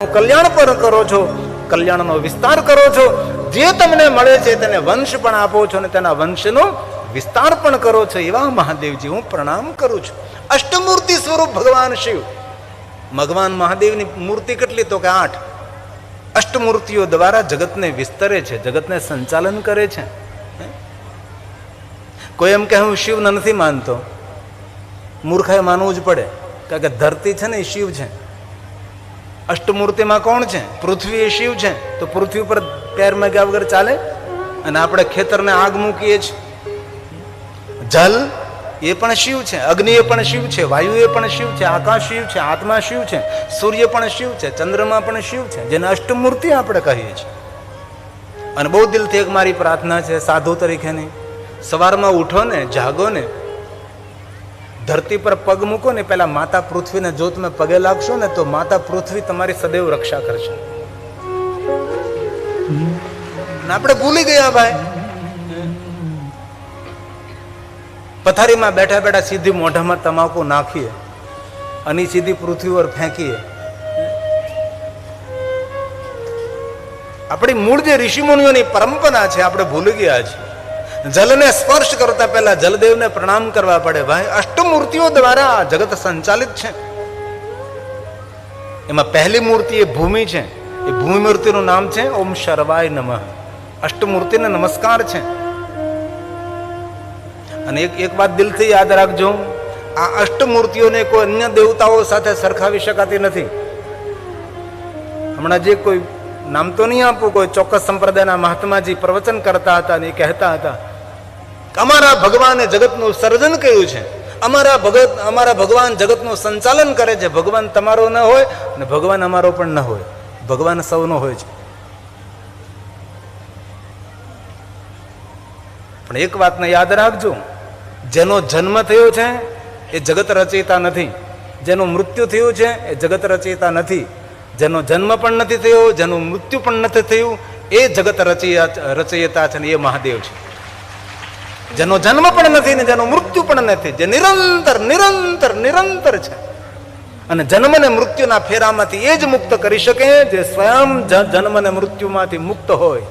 કલ્યાણ પણ કરો છો, કલ્યાણનો વિસ્તાર કરો છો, જે તમને મળે છે તેને વંશ પણ આપો છો અને તેના વંશનો વિસ્તાર પણ કરો છો. એવા મહાદેવજી હું પ્રણામ કરું છું. અષ્ટમૂર્તિ સ્વરૂપ ભગવાન શિવ. ભગવાન મહાદેવની મૂર્તિ કેટલી? તો કે 8. અષ્ટમૂર્તિઓ દ્વારા જગતને વિસ્તરે છે, જગતને સંચાલન કરે છે. કોઈ એમ કે હું શિવને નથી માનતો, મૂર્ખાએ માનવું જ પડે, કારણ કે ધરતી છે ને એ શિવ છે. અષ્ટમૂર્તિમાં કોણ છે? પૃથ્વી એ શિવ છે. તો પૃથ્વી ઉપર પેર માગ્યા વગર ચાલે? અને આપણે ખેતરને આગ મૂકીએ છીએ. જલ એ પણ શિવ છે, અગ્નિ એ પણ શિવ છે, વાયુ એ પણ શિવ છે, આકાશ શિવ છે, આત્મા શિવ છે, સૂર્ય પણ શિવ છે, ચંદ્રમા પણ શિવ છે, જેને અષ્ટમૂર્તિ આપણે કહીએ છીએ. અને બહુ દિલથી એક મારી પ્રાર્થના છે સાધુ તરીકેની, સવારમાં ઉઠો ને, જાગો ને, ધરતી પર પગ મૂકો ને, પેલા માતા પૃથ્વીને જો તમે પગે લાગશો ને તો માતા પૃથ્વી તમારી સદૈવ રક્ષા કરશે. આપણે ભૂલી ગયા ભાઈ, પથારીમાં બેઠા બેઠા સીધી મોઢામાં તમાકુ નાખીએ અને સીધી પૃથ્વી પર ફેંકીએ. આપણી મૂળ જે ઋષિમુનિઓની પરંપરા છે આપણે ભૂલી ગયા છીએ. જલને સ્પર્શ કરતા પહેલા જલદેવને પ્રણામ કરવા પડે ભાઈ. અષ્ટમૂર્તિઓ દ્વારા જગત સંચાલિત છે. એમાં પહેલી મૂર્તિ એ ભૂમિ છે. એ ભૂમિ મૂર્તિનું નામ છે ઓમ શર્વાય નમઃ. અષ્ટમૂર્તિને નમસ્કાર છે. અને એક વાત દિલથી યાદ રાખજો, આ અષ્ટમૂર્તિઓને કોઈ અન્ય દેવતાઓ સાથે સરખાવી શકાતી નથી. હમણાં જે કોઈ નામ તો નહીં આપું, કોઈ ચોક્કસ સંપ્રદાયના મહાત્માજી પ્રવચન કરતા હતા અને એ કહેતા હતા અમારા ભગવાને જગતનું સર્જન કર્યું છે, અમારા ભગવાન જગતનું સંચાલન કરે છે. ભગવાન તમારો ન હોય અને ભગવાન અમારો પણ ન હોય, ભગવાન સૌનો હોય છે. પણ એક વાતને યાદ રાખજો, જેનો જન્મ થયો છે એ જગત રચયિતા નથી, જેનું મૃત્યુ થયું છે એ જગત રચયિતા નથી, જેનો જન્મ પણ નથી થયો, જેનું મૃત્યુ પણ નથી થયું એ જગત રચયિતા છે ને એ મહાદેવ છે. જેનો જન્મ પણ નથી ને જેનું મૃત્યુ પણ નથી, જે નિરંતર નિરંતર નિરંતર છે અને જન્મ ને મૃત્યુના ફેરામાંથી એ જ મુક્ત કરી શકે જે સ્વયં જન્મ ને મૃત્યુમાંથી મુક્ત હોય.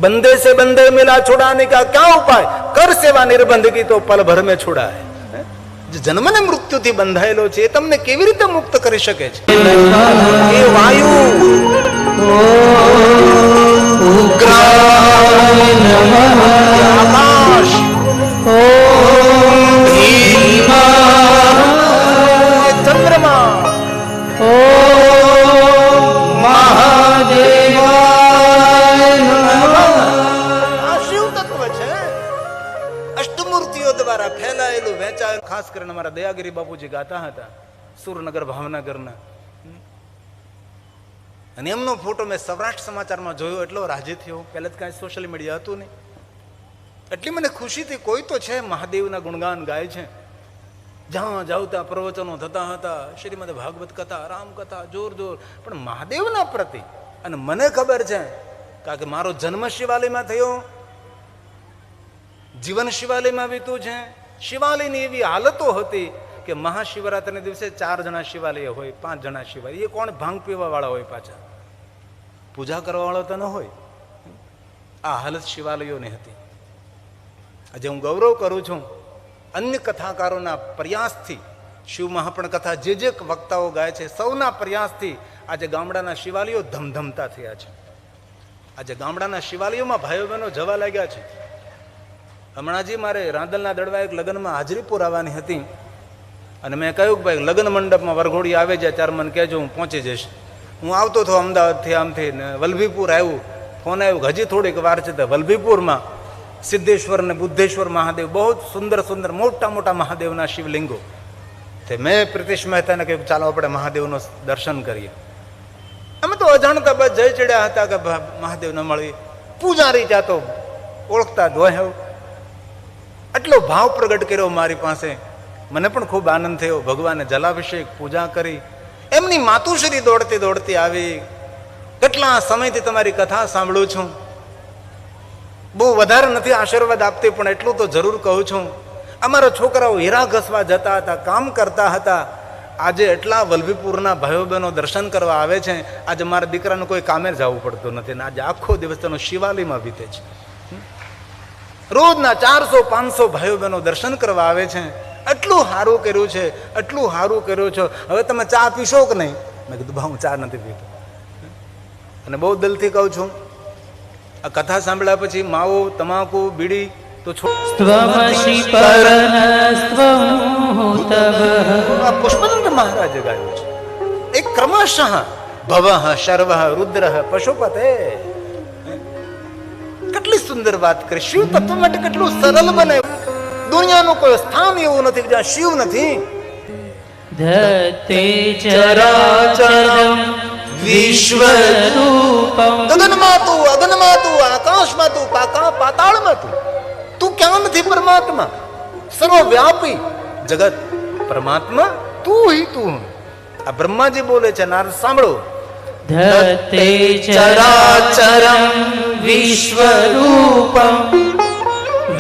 બંધે સે બંધે મિલા છોડાને કા ક્યાં ઉપાય, કર સેવા નિર્બંધ કી તો પલ ભર મેં છોડાય. જે જન્મ ને મૃત્યુથી બંધાયેલો છે એ તમને કેવી રીતે મુક્ત કરી શકે છે? એ વાયુ આકાશ ચંદ્રમા ફેલાયેલું વેચાયેલું. ખાસ કરીને અમારા દયાગીરી બાપુજી ગાતા હતા સુરનગર ભાવનગરના, અને એમનો ફોટો મેં સૌરાષ્ટ્ર સમાચારમાં જોયો, એટલો રાજી થયો. પહેલા જ કાંઈ સોશિયલ મીડિયા હતું નહીં, એટલી મને ખુશી થઈ. કોઈ તો છે મહાદેવના ગુણગાન ગાય છે. જ્યાં જાવ ત્યાં પ્રવચનો થતા હતા, શ્રીમદ ભાગવત કથા, રામ કથા, જોર જોર. પણ મહાદેવના પ્રતિ, અને મને ખબર છે કારણ કે મારો જન્મ શિવાલયમાં થયો, જીવન શિવાલયમાં વીતું છે. શિવાલયની એવી હાલતો હતી કે મહાશિવરાત્રિના દિવસે 4 જણા શિવાલય હોય, 5 જણા શિવાલય. એ કોણ? ભાંગ પીવા વાળા હોય, પાછા પૂજા કરવા વાળો તો ન હોય. આ હાલત શિવાલયોની હતી. આજે હું ગૌરવ કરું છું અન્ય કથાકારોના પ્રયાસથી, શિવ મહાપણ કથા જે જે વક્તાઓ ગાય છે સૌના પ્રયાસથી આજે ગામડાના શિવાલયો ધમધમતા થયા છે. આજે ગામડાના શિવાલયોમાં ભાઈઓ બહેનો જવા લાગ્યા છે. હમણાંજી મારે રાંદલના દડવા એક લગ્નમાં હાજરી પુરાવાની હતી અને મેં કહ્યું કે ભાઈ લગ્ન મંડપમાં વરઘોડી આવે જાય ત્યારે મને કહેજો, હું પહોંચી જઈશ. હું આવતો હતો અમદાવાદથી આમથી ને વલ્લભીપુર આવ્યું, ફોન આવ્યું હજી થોડીક વાર છે. તો વલ્લભીપુરમાં સિદ્ધેશ્વર ને બુદ્ધેશ્વર મહાદેવ, બહુ સુંદર સુંદર મોટા મોટા મહાદેવના શિવલિંગો. તે મેં પ્રિતેશ મહેતાને કહ્યું ચાલો આપણે મહાદેવનું દર્શન કરીએ. અમે તો અજાણતા બસ જઈ ચડ્યા હતા કે મહાદેવ ન મળી. પૂજારી ત્યાં તો ઓળખતા જ હોય. આટલો ભાવ પ્રગટ કર્યો મારી પાસે, મને પણ ખૂબ આનંદ થયો. ભગવાને જલાભિષેક પૂજા કરી. એમની માતુશ્રી દોડતી દોડતી આવી, કેટલા સમયથી તમારી કથા સાંભળું છું, બહુ વધારે નથી આશીર્વાદ આપતી પણ એટલું તો જરૂર કહું છું. અમારા છોકરાઓ હીરા ઘસવા જતા હતા, કામ કરતા હતા, આજે એટલા વલ્લભીપુરના ભાઈઓ બહેનો દર્શન કરવા આવે છે. આજે મારા દીકરાને કોઈ કામે જવું પડતું નથી ને આજે આખો દિવસ તેનો શિવાલયમાં વીતે છે. રોજના 400-500 ભાઈઓ બહેનો દર્શન કરવા આવે છે. એટલું સારું કર્યું છે, એટલું સારું કર્યું છે. હવે તમે ચા પીશો કે નહીં? મેં કીધું બા હું ચા નથી પીતો. અને બહુ દિલથી કહું છું, આ કથા સાંભળ્યા પછી માવો, તમાકુ, બીડી તો પુષ્પદંત મહારાજે ગાયું છે. એક ક્રમશઃ ભવઃ શર્વ રુદ્ર પશુપતે. કેટલી સુંદર વાત કરી. શિવ તત્વ માટે કેટલું સરળ બને. દુનિયાનું કોઈ સ્થાન એવું નથી જ્યાં શિવ નથી. ધતે ચરાચરમ વિશ્વરૂપમ. ગગનમાં તું, અગનમાં તું, આકાશમાં તું, પાતાળમાં તું. તું ક્યાં નથી પરમાત્મા? સર્વવ્યાપી જગત પરમાત્મા તું હી તું. આ બ્રહ્માજી બોલે છે, નારદ સાંભળો. ધતે ચરાચરમ વિશ્વરૂપમ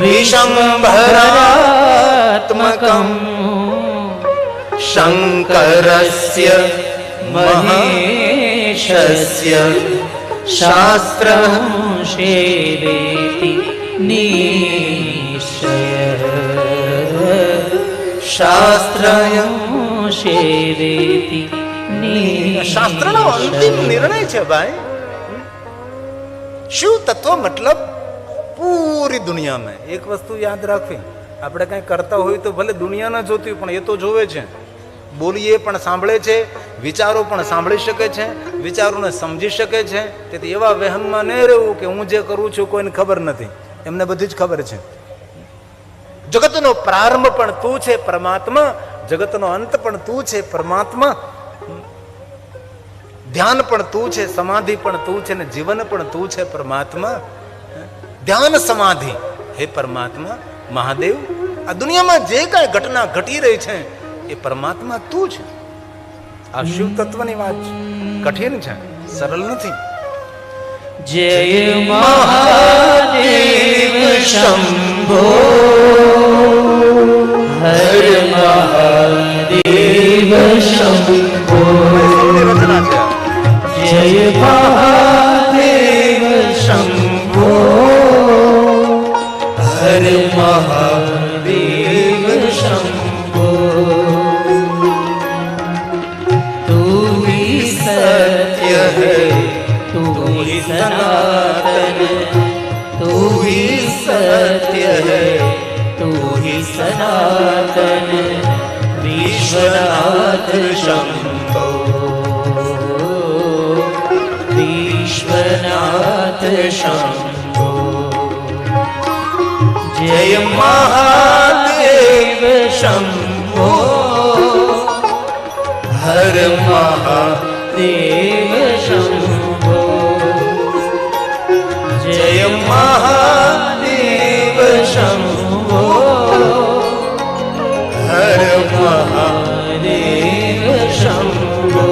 વિશ્વંભરાત્મકમ શંકરસ્ય મહેશસ્ય શાસ્ત્રં શેવેતિ નિશ્ચય. શાસ્ત્રં શેવેતિ. શાસ્ત્રનો અંતિમ નિર્ણય છે ભાઈ. શિવ તત્વ મતલબ પૂરી દુનિયામાં. એક વસ્તુ યાદ રાખવી, આપણે કઈ કરતા હોય તો ભલે દુનિયા ના જોતી હોય પણ એ તો જોવે છે. બોલીએ પણ સાંભળે છે, વિચારો પણ સાંભળી શકે છે, વિચારોને સમજી શકે છે. તેથી એવા વહેમમાં નહીં રહેવું કે હું જે કરું છું કોઈને ખબર નથી. એમને બધી જ ખબર છે. જગતનો પ્રારંભ પણ તું છે પરમાત્મા, જગતનો અંત પણ તું છે પરમાત્મા. ધ્યાન પણ તું છે, સમાધિ પણ તું છે ને જીવન પણ તું છે પરમાત્મા. ધ્યાન સમાધિ હે પરમાત્મા મહાદેવ. આ દુનિયામાં જે કાંઈ ઘટના ઘટી રહી છે એ પરમાત્મા તું છે. આ શિવ તત્વની વાત છે. કઠિન છે, સરળ નથી. જય મહાદેવ શંભો હર મહાદેવ શંભો. રચના છે. જય મહાદેવ શંભો હર મહાદેવ શંભો. તું ही सत्य है, तू ही सनातन, तू ही सत्य है, तू ही सनातन. विश्वनाथ शंभो, विश्वनाथ शंभो. जय महादेव शंभो हर महादेव शंभो. जय महादेव शंभो हर महादेव शंभो.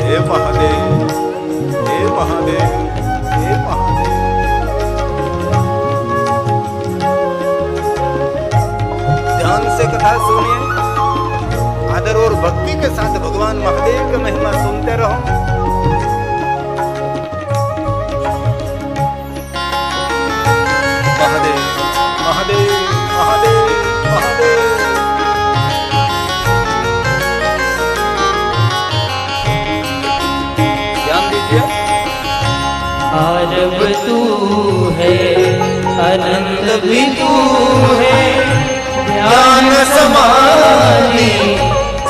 हे महादेव, हे महादेव, हे महादेव. ध्यान से कथा सुनिए, आदर और भक्ति के साथ भगवान महादेव की महिमा सुनते रहो. महादेव महादेव महादेव महादेव. ध्यान दीजिए. आरब तू है, अनंत भी तू है, ज्ञान समाधि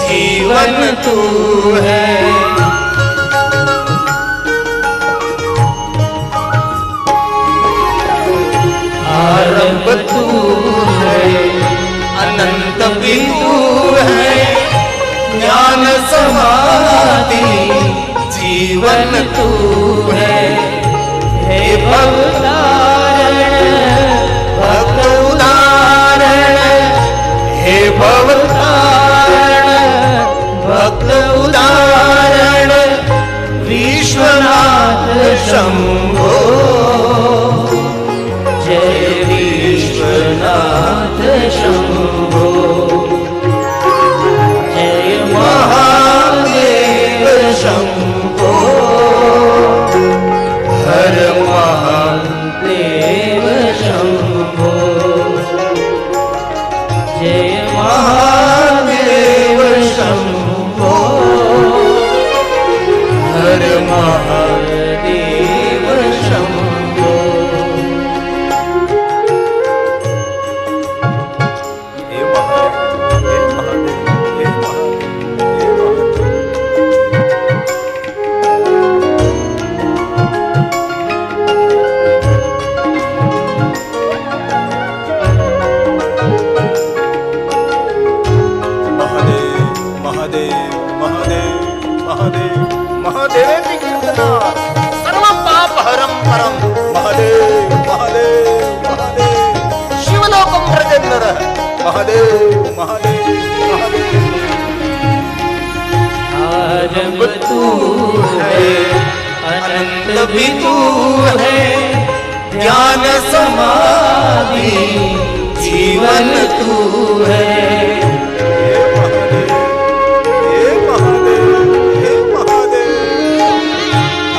जीवन तू है. आरब तू है, अनंत भी तू है, ज्ञान समाधि जीवन तू है. हे भवतारण भक्त उदाहरण, हे भवतारण भक्त उदाहरण. विश्वनाथ शंभो, जय विश्वनाथ शंभो हर महादेव शंभो हे महादेव, हे महादेव, हे महादेव, हे महादेव, महादेव, महादेव, महादेवेति कीर्तना सर्व पाप हरम परम महादेव, महादेव, महादेव शिवलोकं प्रजन्नर महादेव, महादेव, महादेव आरंभ तू है अनंत भी तू है ज्ञान समाधि जीवन तू है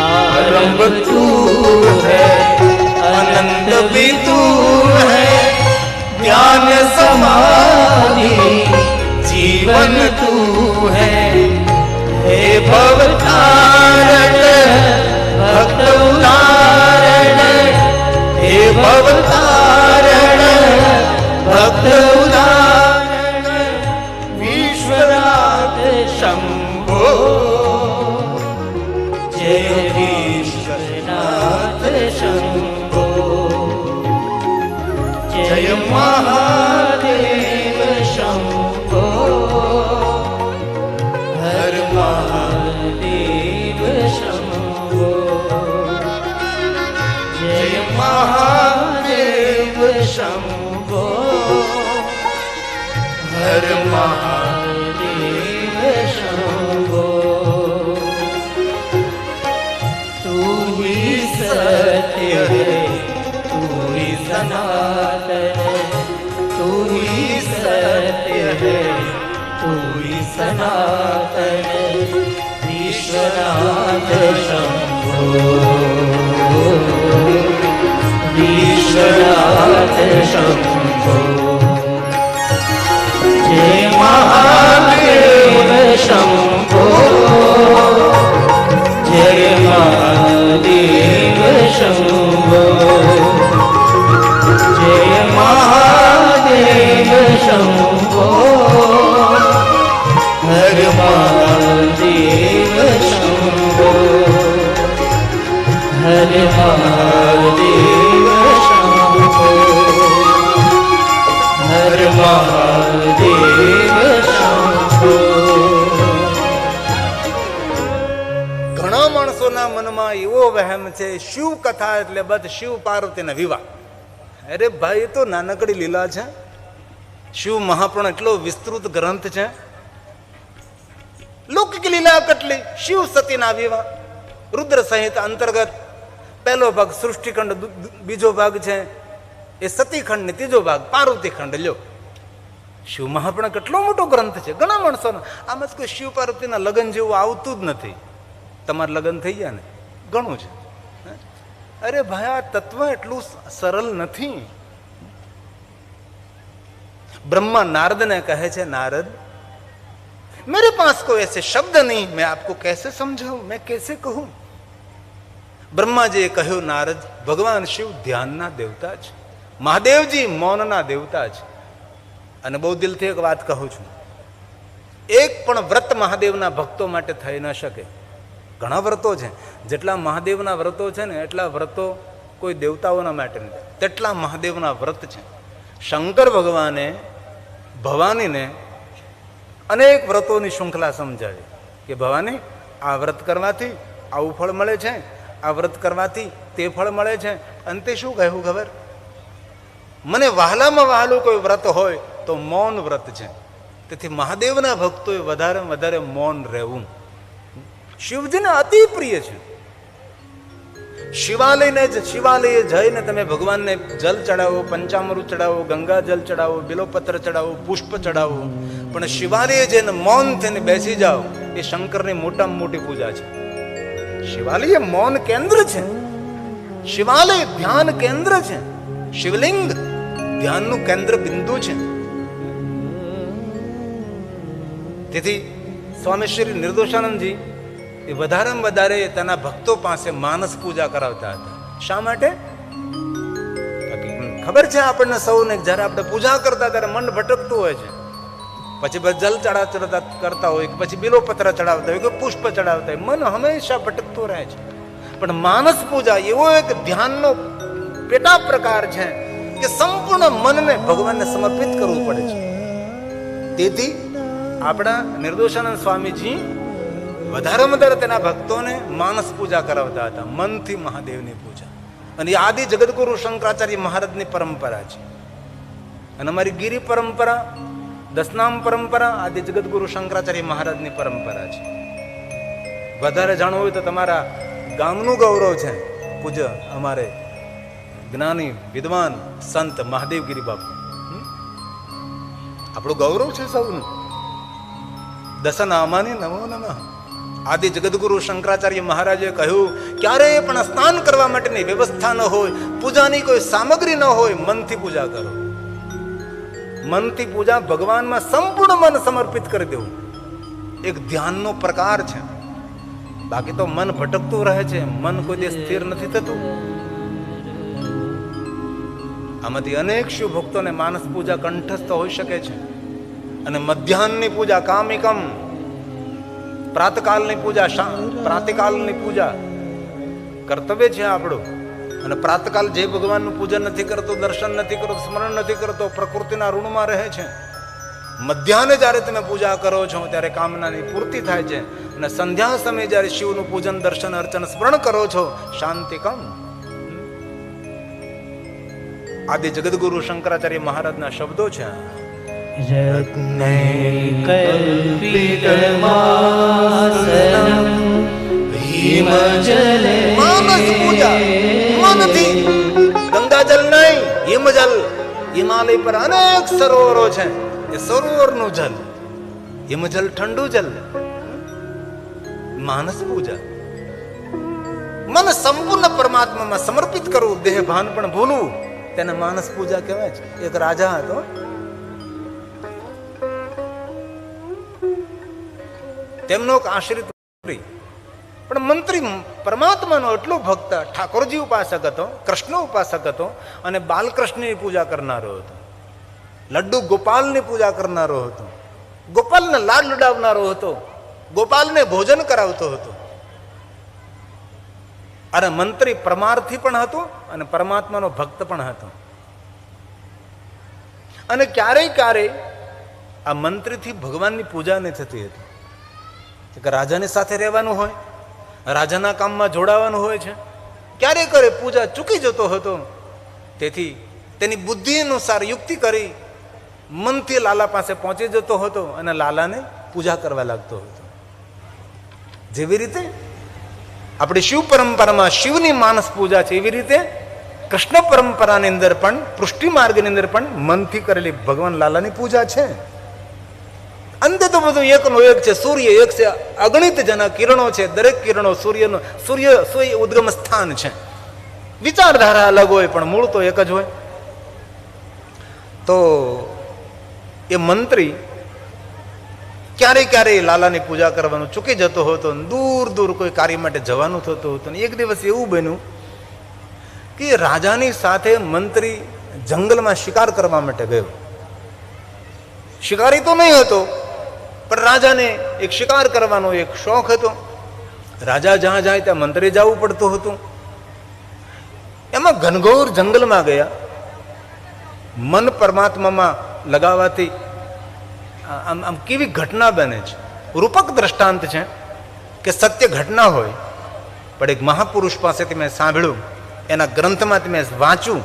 आरंभ तू है अनंत भी तू है ज्ञान समाधि जीवन तू है हे भवतारण भक्त उदाहरण हे भवतारण भक्त उदाहरण विश्वनाथ शंभो जय विश्वनाथ शंभो जय महादेव शंभो हर महादेव शंभो जय महादेव शंभो हर महादेव शंभो तू ही सत्य है तू ही सनातन तू ही सत्य है तू ही सनातन विश्वनाथ शंभो विश्वनाथ शंभो जय महादेव शंभो जय महादेव शंभो जय महादेव शंभो हर महादेव शंभो हर महादेव शंभो हर महादेव शंभो ઘણા માણસોના મનમાં એવો વહેમ છે શિવ કથા એટલે બસ શિવ પાર્વતીના વિવાહ. અરે ભાઈ એ તો નાનકડી લીલા છે. શિવ મહાપુરાણ એટલો વિસ્તૃત ગ્રંથ છે. લૌકિક લીલા કેટલી. શિવ સતીના વિવાહ રુદ્ર સંહિતા અંતર્ગત પહેલો ભાગ સૃષ્ટિખંડ, બીજો ભાગ છે એ સતીખંડ ને ત્રીજો ભાગ પાર્વતીખંડ. લ્યો, શિવ મહાપુરાણ કેટલો મોટો ગ્રંથ છે. ઘણા માણસોનો આમાં કોઈ શિવ પાર્વતીના લગ્ન જેવું આવતું જ નથી. તમારે લગ્ન થઈ ગયા ને ઘણું છે. અરે ભાઈ આ તત્વ એટલું સરળ નથી. ब्रह्मा नारद ने कहे छे, नारद मेरे पास कोई ऐसे शब्द नहीं, मैं आपको कैसे समझाऊं, मैं कैसे कहूं. બ્રહ્માજીએ કહ્યું, નારદ ભગવાન શિવ ધ્યાનના દેવતા છે, મહાદેવજી મૌનના દેવતા છે. અને બહુ દિલથી એક વાત કહું છું, એક પણ વ્રત મહાદેવના ભક્તો માટે થઈ ન શકે. ઘણા વ્રતો છે, જેટલા મહાદેવના વ્રતો છે ને એટલા વ્રતો કોઈ દેવતાઓના માટે નથી, તેટલા મહાદેવના વ્રત છે. શંકર ભગવાને ભવાનીને અનેક વ્રતોની શૃંખલા સમજાવી કે ભવાની આ વ્રત કરવાથી આવું ફળ મળે છે, આ વ્રત કરવાથી તે ફળ મળે છે. અંતે શું કહ્યું ખબર? મને વહાલામાં વહાલું કોઈ વ્રત હોય તો મૌન વ્રત છે. તેથી મહાદેવના ભક્તોએ વધારે વધારે મૌન રહેવું શિવજીને અતિ પ્રિય છે. શિવાલયે જઈને તમે ભગવાનને જલ ચડાવો, પંચામૃત ચડાવો, ગંગા જલ ચડાવો, બિલોપત્ર ચડાવો, પુષ્પ ચડાવો, પણ શિવાલયે જઈને મૌન થઈને બેસી જાઓ, એ શંકરની મોટામાં મોટી પૂજા છે. શિવાલય મૌન કેન્દ્ર છે, શિવાલય ધ્યાન કેન્દ્ર છે, શિવલિંગ ધ્યાનનું કેન્દ્ર બિંદુ છે. તેથી સ્વામી શ્રી નિર્દોષાનંદજી એ વધારેમાં વધારે તેના ભક્તો પાસે માનસ પૂજા કરાવતા હતા. શા માટે? ખબર છે આપણને સૌને, જ્યારે આપણે પૂજા કરતા ત્યારે મન ભટકતું હોય છે. પછી બસ જલ ચડાવતા કરતા હોય, પછી બિલોપત્ર ચડાવતા હોય કે પુષ્પ ચડાવતા હોય, મન હંમેશા ભટકતું રહે છે. પણ માનસ પૂજા એવો એક ધ્યાનનો પેટા પ્રકાર છે કે સંપૂર્ણ મનને ભગવાનને સમર્પિત કરવું પડે છે. તેથી આપણા નિર્દોષાનંદ સ્વામીજી વધારે વધારે તેના ભક્તોને માનસ પૂજા કરાવતા હતા, મનથી મહાદેવની પૂજા. અને એ આદિ જગદગુરુ શંકરાચાર્ય મહારાજની પરંપરા છે. અને અમારી ગિરી પરંપરા, દસનામ પરંપરા આદિ જગદગુરુ શંકરાચાર્ય મહારાજની પરંપરા છે. વધારે જાણવું હોય તો તમારા ગામનું ગૌરવ છે પૂજ્ય અમારે જ્ઞાની વિદ્વાન સંત મહાદેવગીરી બાપુ. આપણું ગૌરવ છે સૌનું. દસનામાની નમો નમઃ. આદિ જગદગુરુ શંકરાચાર્ય મહારાજે કહ્યું, ક્યારેય પણ સ્નાન કરવા માટેની વ્યવસ્થા ન હોય, પૂજાની કોઈ સામગ્રી ન હોય, મનથી પૂજા કરો. મનથી પૂજા, ભગવાનમાં સંપૂર્ણ મન સમર્પિત કરી દેવું, એક ધ્યાનનો પ્રકાર છે. બાકી તો મન ભટકતું રહે છે, મન કોઈ દિવસ સ્થિર નથી થતું. આમાંથી અનેક શિવ ભક્તોને માનસ પૂજા કંઠસ્થ હોઈ શકે છે. અને મધ્યાહનની પૂજા કામિકમ, પ્રાતકાલની પૂજા, પ્રાતિકાલની પૂજા કર્તવ્ય છે આપણું. અને પ્રાતકાલ જે ભગવાનનું પૂજન નથી કરતો, દર્શન નથી કરતો, સ્મરણ નથી કરતો, પ્રકૃતિના ઋણમાં રહે છે. મધ્યાહને જ્યારે તમે પૂજા કરો છો ત્યારે કામનાની પૂર્તિ થાય છે. અને સંધ્યા સમયે જ્યારે શિવનું પૂજન, દર્શન, અર્ચન, સ્મરણ કરો છો, શાંતિકમ. આદિ જગદગુરુ શંકરાચાર્ય મહારાજના શબ્દો છે. માનસ પૂજા મનથી, ગંગાજલ નહીં, હિમજલ. હિમાલય પર અનેક સરોવરો છે, એ સરોવરનું જલ, હિમજલ ઠંડુ જલ. માનસ પૂજા, મન સંપૂર્ણ પરમાત્મામાં સમર્પિત કરવું, દેહ ભાન પણ ભૂલવું, તેને માનસ પૂજા કહેવાય છે. એક રાજા હતો, તેમનો એક આશ્રિત મંત્રી, પણ મંત્રી પરમાત્માનો એટલો ભક્ત, ઠાકોરજી ઉપાસક હતો, કૃષ્ણ ઉપાસક હતો, અને બાલકૃષ્ણની પૂજા કરનારો હતો, લડ્ડુ ગોપાલની પૂજા કરનારો હતો, ગોપાલને લાડ લડાવનારો હતો, ગોપાલને ભોજન કરાવતો હતો. અને મંત્રી પરમાર્થી પણ હતો અને પરમાત્માનો ભક્ત પણ હતો. અને ક્યારેય ક્યારેય આ મંત્રીથી ભગવાનની પૂજા નહીં થતી હતી. કે રાજાની સાથે રહેવાનું હોય, રાજાના કામમાં જોડાવાનું હોય છે, ક્યારેય કરે પૂજા ચૂકી જતો હતો. તેથી તેની બુદ્ધિ અનુસાર યુક્તિ કરી મનથી લાલા પાસે પહોંચી જતો હતો અને લાલાને પૂજા કરવા લાગતો હતો. જેવી રીતે આપણી શિવ પરંપરામાં શિવની માનસ પૂજા છે, એવી રીતે કૃષ્ણ પરંપરાની અંદર પણ, પૃષ્ટિ માર્ગની અંદર પણ મનથી કરેલી ભગવાન લાલાની પૂજા છે. અંતે તો બધું એકનો એક છે. સૂર્ય એક છે, અગણિત જના કિરણો છે, દરેક કિરણો સૂર્યનો, સૂર્ય ઉદ્ગમ સ્થાન છે. વિચારધારા અલગ હોય પણ મૂળ તો એક જ હોય. તો એ મંત્રી ક્યારેય ક્યારેય લાલાની પૂજા કરવાનું ચૂકી જતો હતો, દૂર દૂર કોઈ કાર્ય માટે જવાનું થતું હતું. એક દિવસ એવું બન્યું કે રાજાની સાથે મંત્રી જંગલમાં શિકાર કરવા માટે ગયો. શિકારી તો નહીં હતો, પણ રાજાને એક શિકાર કરવાનો એક શોખ હતો. રાજા જ્યાં જાય ત્યાં મંત્રી જવું પડતું હતું. એમાં ઘનઘોર જંગલમાં ગયા. મન પરમાત્મામાં લગાવવાથી આમ કેવી ઘટના બને છે. રૂપક દ્રષ્ટાંત છે કે સત્ય ઘટના હોય, પણ એક મહાપુરુષ પાસેથી મેં સાંભળ્યું, એના ગ્રંથમાંથી મેં વાંચ્યું,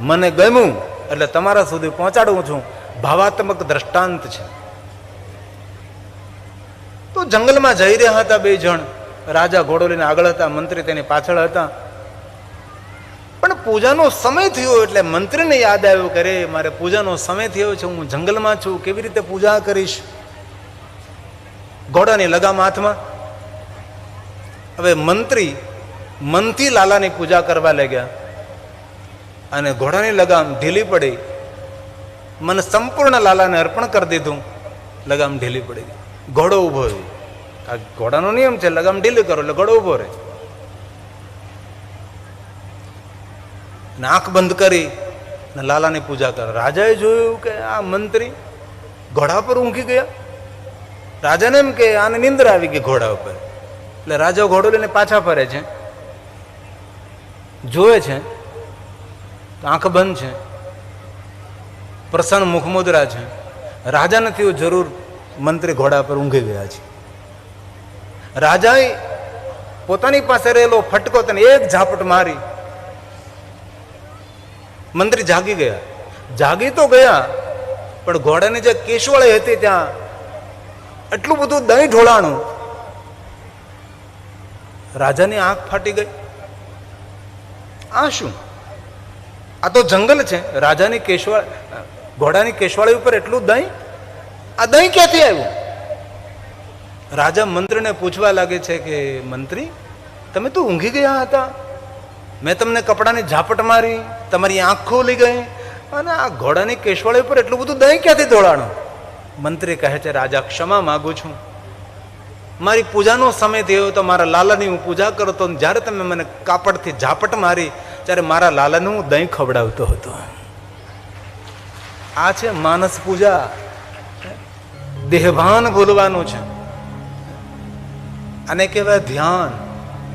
મને ગમ્યું, એટલે તમારા સુધી પહોંચાડું છું. ભાવાત્મક દ્રષ્ટાંત છે. તો જંગલમાં જઈ રહ્યા હતા બે જણ. રાજા ઘોડો લઈને આગળ હતા, મંત્રી તેની પાછળ હતા. પણ પૂજાનો સમય થયો એટલે મંત્રીને યાદ આવ્યું કે રે, મારે પૂજાનો સમય થયો છે, હું જંગલમાં છું, કેવી રીતે પૂજા કરીશ? ઘોડાની લગામ હાથમાં. હવે મંત્રી મનથી લાલાની પૂજા કરવા લાગ્યા અને ઘોડાની લગામ ઢીલી પડી. મને સંપૂર્ણ લાલાને અર્પણ કરી દીધું લગામ ઢીલી પડી ગઈ. ઘોડો ઊભો રહ્યો. આ ઘોડાનો નિયમ છે, લગામ ઢીલી કરો એટલે ઘોડો ઊભો રહે. આંખ બંધ કરી ને લાલાની પૂજા કરે. રાજાએ જોયું કે આ મંત્રી ઘોડા પર ઊંઘી ગયા. રાજાને એમ કે આને નિંદ્રા આવી ગઈ ઘોડા ઉપર. એટલે રાજા ઘોડો લઈને પાછા ફરે છે, જોવે છે આંખ બંધ છે, પ્રસન્ન મુખમુદ્રા છે. રાજા નથી જરૂર મંત્રી ઘોડા પર ઊંઘી ગયા છે. રાજાએ પોતાની પાસે રહેલો ફટકો તેને એક ઝાપટ મારી. મંત્રી જાગી ગયા. જાગી તો ગયા, પણ ઘોડાની જે કેશવાળી હતી ત્યાં એટલું બધું દહીં ઢોળાણું, રાજાની આંખ ફાટી ગઈ. આ શું? આ તો જંગલ છે. રાજાની ઘોડાની કેશવાળી ઉપર એટલું દહીં? આ દહીં ક્યાંથી આવ્યું? રાજા મંત્રીને પૂછવા લાગે છે કે મંત્રી, તમે તો ઊંઘી ગયા હતા, મેં તમને કપડાની ઝાપટ મારી, તમારી આંખ ખોલી ગઈ, અને આ ઘોડાની કેશવાળી ઉપર એટલું બધું દહીં ક્યાંથી ઢોળાણું? મંત્રી કહે છે, રાજા ક્ષમા માગું છું, મારી પૂજાનો સમય થયો તો મારા લાલાની હું પૂજા કરતો, જ્યારે તમે મને કાપડથી ઝાપટ મારી ત્યારે મારા લાલાને હું દહીં ખવડાવતો હતો. આ છે માનસ પૂજા. દેહભાન ભૂલવાનું છે. આને કહેવાય ધ્યાન,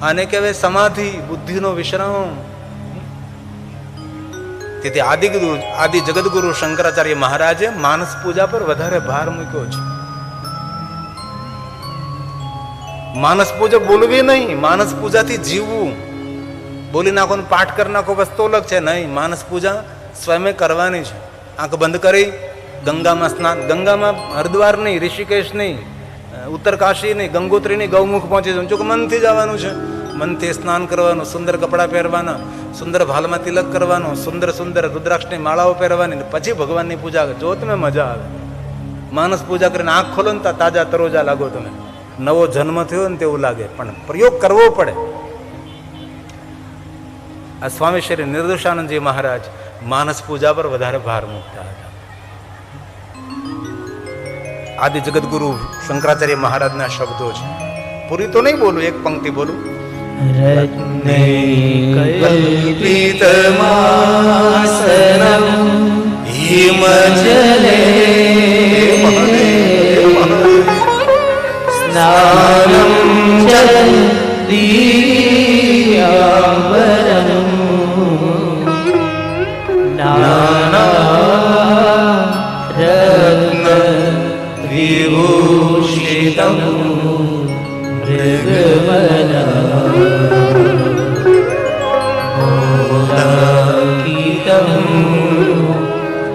આને કહેવાય સમાધિ, બુદ્ધિનો વિશ્રામ. તેથી આદિ જગદગુરુ શંકરાચાર્ય મહારાજે માનસ પૂજા પર વધારે ભાર મૂક્યો છે. માનસ પૂજા બોલવી નહીં, માનસ પૂજાથી જીવવું. બોલી નાખો, પાઠ કરી નાખો બસ તો અલગ છે. નહીં, માનસ પૂજા સ્વયં કરવાની છે. આંખ બંધ કરી ગંગામાં સ્નાન, ગંગામાં હરિદ્વાર નહીં, ઋષિકેશ નહીં, ઉત્તરકાશી નહીં, ગંગોત્રી નહીં, ગૌમુખ પહોંચી જવાનું. જો કે મનથી જવાનું છે. મનથી સ્નાન કરવાનું, સુંદર કપડાં પહેરવાના, સુંદર ભાલમાં તિલક કરવાનું, સુંદર સુંદર રુદ્રાક્ષની માળાઓ પહેરવાની, પછી ભગવાનની પૂજા જો તમે મજા આવે. માનસ પૂજા કરીને આંખ ખોલો ને તાજા તરોજા લાગો. તમે નવો જન્મ થયો ને તેવું લાગે, પણ પ્રયોગ કરવો પડે. આ સ્વામી શ્રી નિર્દોષાનંદજી મહારાજ માનસ પૂજા પર વધારે ભાર મૂકતા હતા. આદિ જગદગુરુ શંકરાચાર્ય મહારાજના શબ્દો છે. પૂરી તો નહીં બોલું, એક પંક્તિ બોલું. રત્ને કલ્પિતમાસનમ હિમજલે સ્નાનમ ચંદીયાંબરમ નાના રત્ન વિભૂષિતમ મૃગવનમ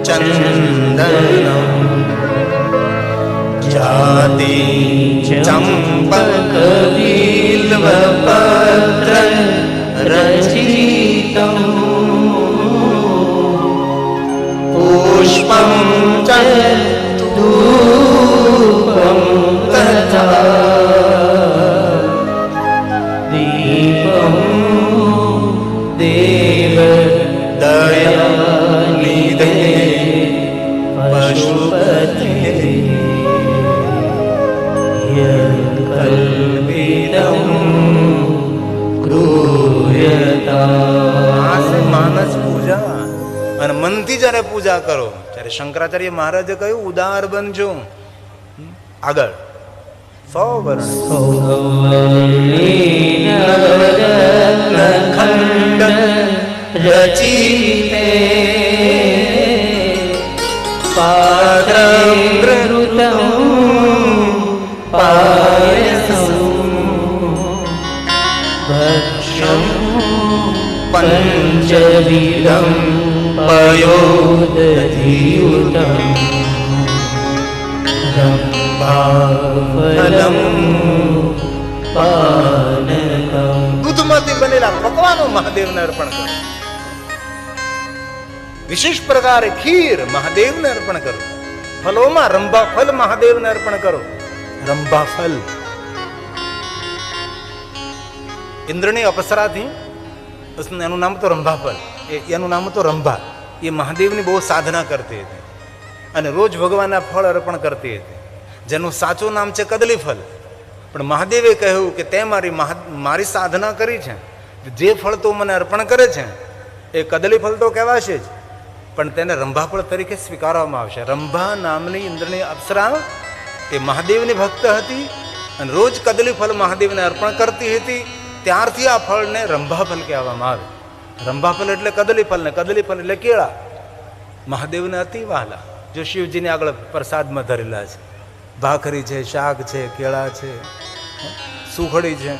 ચંદનમ જાતિ ચંપક બિલ્વપત્ર રચિતમ પુષ્પમ ચ ધૂપમ તથા દીપમ દેવ દયાનિધે પશુપતે યત્કલ્પિતમ ગૃહ્યતા. માનસ પૂજા. અને મનથી જયારે પૂજા કરો ત્યારે શંકરાચાર્ય મહારાજે કહ્યું ઉદાર બનજો. આગળ 100 ખંડ રચિતે પાત્રમૃતમ પાયસમ ભક્ષ્યમ પંચવિધમ પયોદધિયુતમ રંભાફલમ પાનકમ. દૂધમાંથી બનેલા પકવાનો મહાદેવને અર્પણ કરો. વિશેષ પ્રકારે ખીર મહાદેવને અર્પણ કરો. ફલોમાં રંભાફલ મહાદેવને અર્પણ કરો. રંભાફલ ઇન્દ્રની અપ્સરાથી એનું નામ તો રંભાફલ, એનું નામ તો રંભા. એ મહાદેવની બહુ સાધના કરતી હતી અને રોજ ભગવાનના ફળ અર્પણ કરતી હતી. જેનું સાચું નામ છે કદલી ફળ. પણ મહાદેવે કહ્યું કે તે મારી સાધના કરી છે, જે ફળ તું મને અર્પણ કરે છે એ કદલી ફળ તો કહેવાશે જ, પણ તેને રંભાફળ તરીકે સ્વીકારવામાં આવશે. રંભા નામની ઇન્દ્રની અપ્સરા તે મહાદેવની ભક્ત હતી અને રોજ કદલી ફળ મહાદેવને અર્પણ કરતી હતી. ત્યારથી આ ફળને રંભાફળ કહેવામાં આવે. રંભાફળ એટલે કદલી ફળ ને કદલી ફળ એટલે કેળા. મહાદેવને અતિ વહાલા. જો શિવજીને આગળ પ્રસાદમાં ધરેલા છે, ભાખરી છે, શાક છે, કેળા છે, સુખડી છે,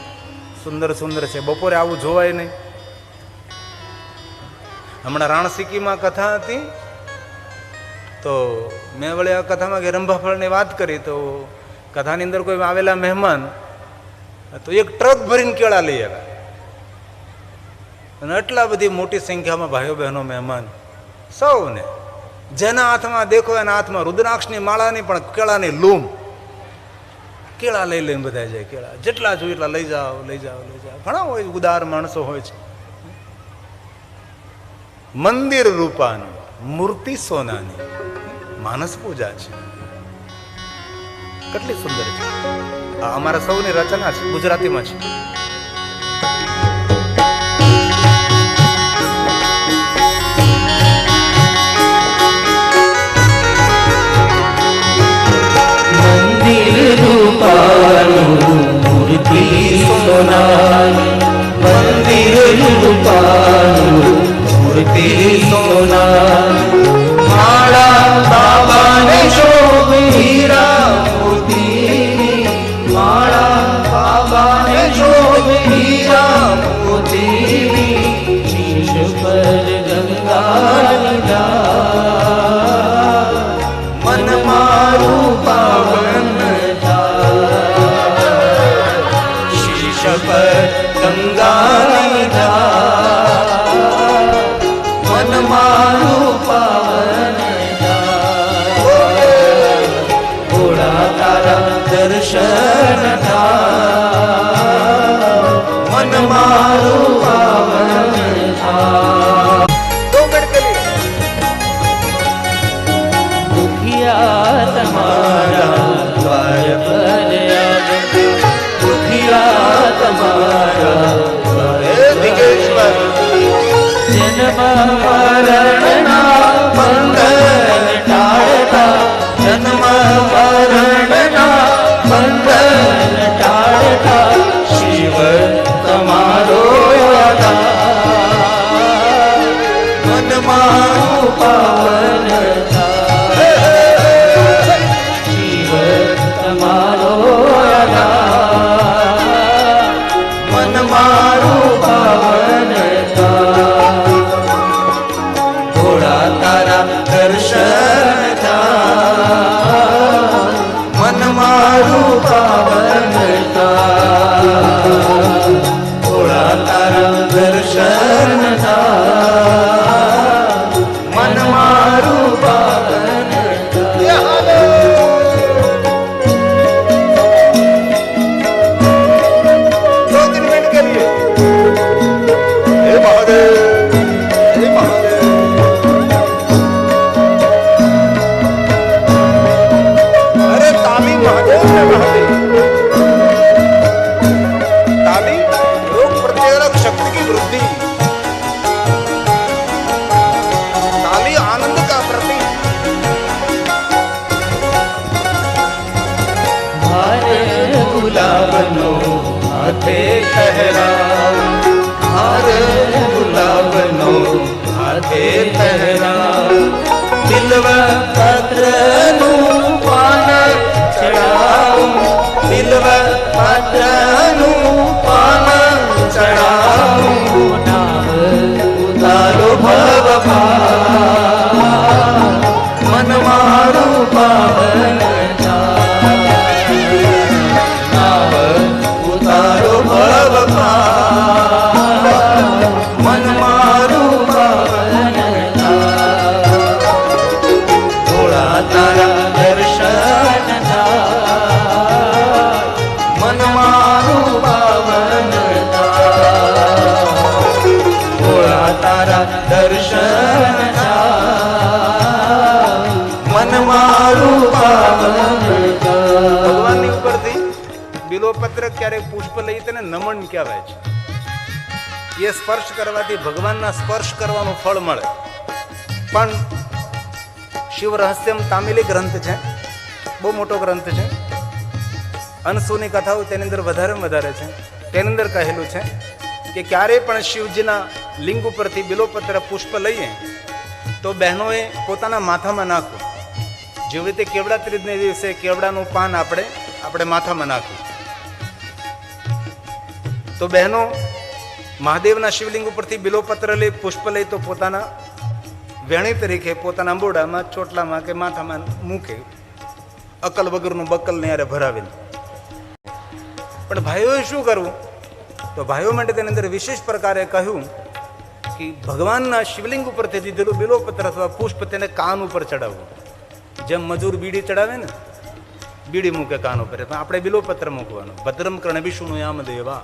સુંદર સુંદર છે. બપોરે આવું જોવાય નહીં. હમણાં રાણસિકીમાં કથા હતી તો મેં વળી આ કથામાં કે રંભાફળની વાત કરી તો કથાની અંદર કોઈ આવેલા મહેમાન તો એક ટ્રક ભરીને કેળા લઈ આવ્યા અને આટલા બધી મોટી સંખ્યામાં ભાઈઓ બહેનો મહેમાન સૌને જેના હાથમાં દેખો એના હાથમાં રુદ્રાક્ષની માળાની પણ કેળાની લૂમ. કેળા લઈ લઈને બધા જાય. કેળા જેટલા જોઈએ એટલા લઈ જાઓ લઈ જાઓ લઈ જાઓ. ઘણા હોય ઉદાર માણસો હોય છે. મંદિર રૂપાનું, મૂર્તિ સોનાની, માનસ પૂજા છે. કેટલી સુંદર છે. આ અમારા સૌની રચના છે, ગુજરાતીમાં છે. મંદિર રૂપાનું, મૂર્તિ સોનાની, મંદિર રૂપાનું, મૂર્તિ સોનાની, માળા બાબાને શોભે હીરા મોતીની, માળા બાબાને શોભે હીરા મોતીની, શીશ પર ગંગાની ધાર, મન મારું પાવન થાય, શીશ પર ગંગાની ધાર, મન મારું પાવન થાય, થોડા તારા દર્શન થાય, મન મારું પાવન થાય. દુખિયા તમારા દ્વાર પર આવે, દુખિયા તમારા દ્વાર જન્મ મરણના બંધન ટાળતા, જન્મ મરણના બંધન ટાળતા, શિવ તમારો આધાર, મન મારું પાવન થાય, શિવ તમારો આધાર, મન મારું પાવન થાય, થોડા તારા દર્શન થાય, મન મારું પાવન થાય, થોડા તારા દર્શન થાય, મન મારું પાવન થાય. ગુલાબનો હાથે પહેરાવ, હાર ગુલાબનો હાથે પહેરાવ, બિલ્વ પત્રનું પાન ચડાવું, બિલ્વ પત્રનું પાન ચડાવું, નામ ઉતારો ભવ પાર, મન મારું પાવન ઉતારો ભવ પાર, મન મારું પાવન થાય, થોડા તારા બિલોપત્ર ક્યારેક પુષ્પ લઈ તેને નમન કહેવાય છે. એ સ્પર્શ કરવાથી ભગવાનના સ્પર્શ કરવાનું ફળ મળે. પણ શિવ રહસ્યમ તામિલી ગ્રંથ છે, બહુ મોટો ગ્રંથ છે. અનસુની કથાઓ તેની અંદર વધારે છે. તેની અંદર કહેલું છે કે ક્યારે પણ શિવજીના લિંગ ઉપરથી બિલોપત્ર પુષ્પ લઈએ તો બહેનોએ પોતાના માથામાં નાખવું. જેવી રીતે કેવડા ત્રીજને દિવસે કેવડાનું પાન આપણે માથામાં નાખ્યું. તો બહેનો મહાદેવના શિવલિંગ ઉપરથી બિલોપત્ર લઈ પુષ્પ લઈ તો પોતાના વેણી તરીકે પોતાના અંબોડામાં, ચોટલામાં કે માથામાં મૂકે, અકલ વગરનું બકલ ને યારે ભરાવીને. પણ ભાઈઓએ શું કરવું? તો ભાઈઓ માટે તેની અંદર વિશેષ પ્રકારે કહ્યું કે ભગવાનના શિવલિંગ ઉપરથી દીધેલું બિલોપત્ર અથવા પુષ્પ તેને કાન ઉપર ચડાવવું. જેમ મજૂર બીડી ચડાવે ને, બીડી મૂકે કાન ઉપર, આપણે બિલોપત્ર મૂકવાનું. ભદ્રમ કર્ણ વિષ્ણુ યામ દેવા.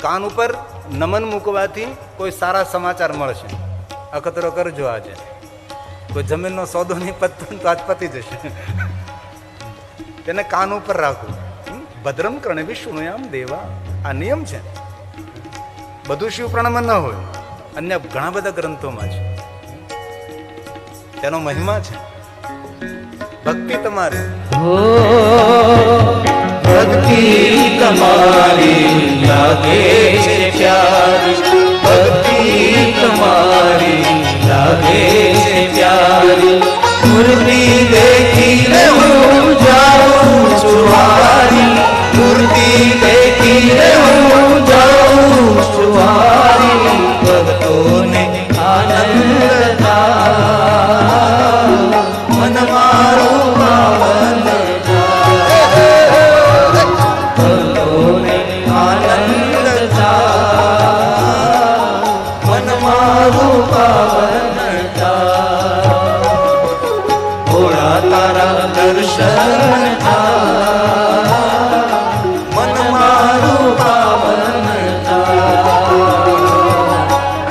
કાન ઉપર નમન મૂકવાથી કોઈ સારા સમાચાર મળશે. અખતરો કરજો આજે. કોઈ જમીનનો સોદો નહીં પતતો તો આજ પતી જશે. તેને કાન ઉપર રાખવું. ભદ્રમ કર્ણ વિષ્ણુ યામ દેવા, આ નિયમ છે. બધું શિવ પુરાણમાં ન હોય, અન્ય ઘણા બધા ગ્રંથોમાં છે. તેનો મહિમા છે. ભક્તિ તમારી, ભક્તિ તમારી લાગે છે પ્યારી, ભક્તિ તમારી લાગે છે પ્યારી. મૂર્તિ દેખીને હું જાઉં છું હારી, મૂર્તિ દેખીને હું જાઉં છું હારી. ભક્તોને આનંદ થાય, મન મારું પાવન થાય. ભક્તોને આનંદ થાય, મન મારું પાવન થાય. ભોળા તારા દર્શન થાય, મન મારું પાવન થાય.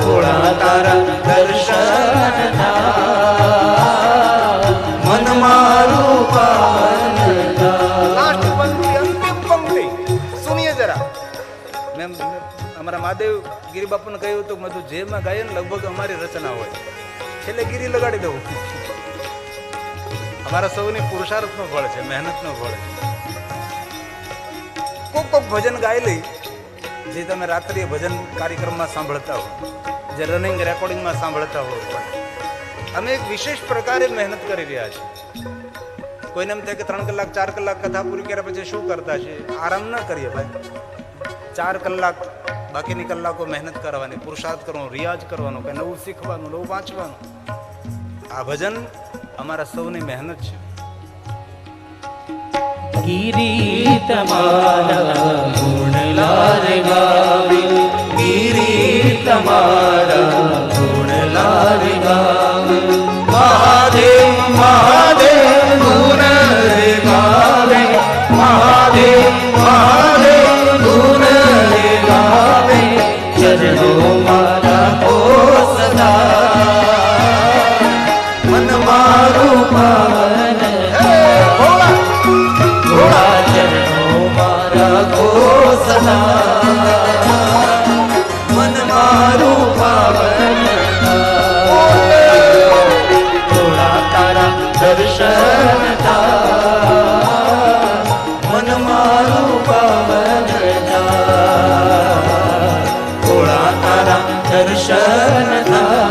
ભોળા તારા દર્શન થાય, મન મારું પાવન થાય. લાસ્ટ પંક્તિ, અંતિમ પંક્તિ સુનિએ જરા. મેં અમારા મહાદેવ ગિરી બાપુને કહ્યું હતું, બધું જેમાં ગાય ને લગભગ અમારી રચના હોય, છેલ્લે ગિરી લગાડી દઉં. અમારા સૌની પુરુષાર્થનો ફળ છે, મહેનતનો ફળ છે. કોક ભજન ગાઈ લઈ જે તમે રાત્રિએ ભજન કાર્યક્રમમાં સાંભળતા હો, જે રનિંગ રેકોર્ડિંગમાં સાંભળતા હો. અમે એક વિશેષ પ્રકારે મહેનત કરી રહ્યા છીએ. કોઈને એમ થાય કે 3 કલાક 4 કલાક કથા પૂરી કર્યા પછી શું કરતા છે? આરામ ન કરીએ ભાઈ. 4 કલાક બાકીની કલાકો મહેનત કરવાની, પુરુષાર્થ કરવાનો, રિયાઝ કરવાનો, કંઈ નવું શીખવાનું, નવું વાંચવાનું. આ ભજન અમારા સૌની મહેનત છે. ગિરી તમારા ગુણ લારે ગાવે, ગિરી તમારા ગુણ લારે ગાવે. મહાદેવ મહાદેવ ગુણ રે ગાવે, મહાદેવ મહાદેવ ગુણ રે ગાવે. ચરણો મારા કો સદા, મન મારું પાવન. ભોળા ચરણો મારા કો સદા, મન મારું પાવન. ભોળા તારા દર્શન થાય, મન મારું પાવન થાય. ભોળા તારા દર્શન થાય,